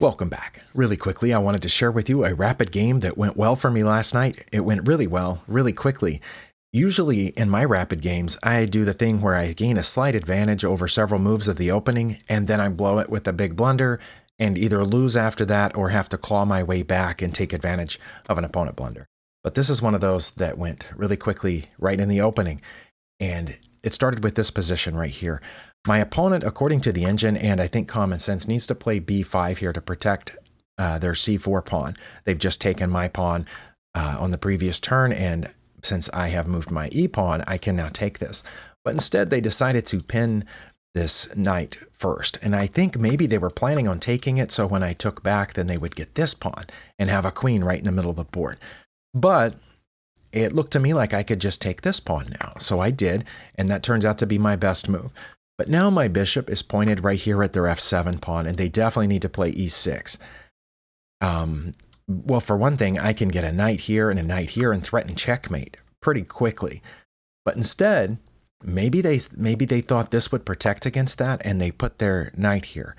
Welcome back. Really quickly, I wanted to share with you a rapid game that went well for me last night. It went really well, really quickly. Usually in my rapid games, I do the thing where I gain a slight advantage over several moves of the opening, and then I blow it with a big blunder and either lose after that or have to claw my way back and take advantage of an opponent blunder. But this is one of those that went really quickly right in the opening. And it started with this position right here. My opponent, according to the engine, and I think common sense, needs to play b5 here to protect their c4 pawn. They've just taken my pawn on the previous turn, and since I have moved my e pawn, I can now take this. But instead, they decided to pin this knight first. And I think maybe they were planning on taking it, so when I took back, then they would get this pawn and have a queen right in the middle of the board. But it looked to me like I could just take this pawn now. So I did, and that turns out to be my best move. But now my bishop is pointed right here at their f7 pawn, and they definitely need to play e6. Well, for one thing, I can get a knight here and a knight here and threaten checkmate pretty quickly. But instead, maybe they thought this would protect against that, and they put their knight here.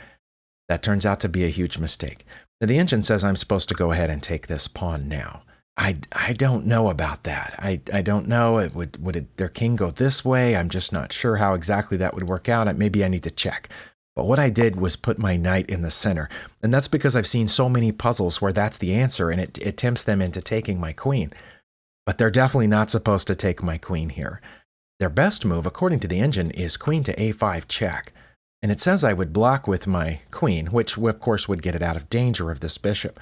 That turns out to be a huge mistake. Now, the engine says I'm supposed to go ahead and take this pawn now. I don't know about that. I don't know. Would their king go this way? I'm just not sure how exactly that would work out. Maybe I need to check. But what I did was put my knight in the center. And that's because I've seen so many puzzles where that's the answer, and it tempts them into taking my queen. But they're definitely not supposed to take my queen here. Their best move, according to the engine, is queen to a5 check. And it says I would block with my queen, which of course would get it out of danger of this bishop.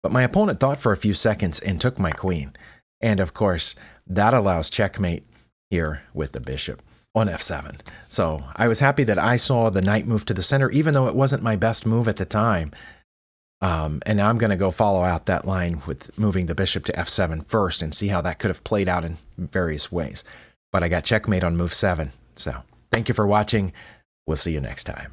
But my opponent thought for a few seconds and took my queen. And of course, that allows checkmate here with the bishop on f7. So I was happy that I saw the knight move to the center, even though it wasn't my best move at the time. And now I'm going to go follow out that line with moving the bishop to f7 first and see how that could have played out in various ways. But I got checkmate on move 7. So thank you for watching. We'll see you next time.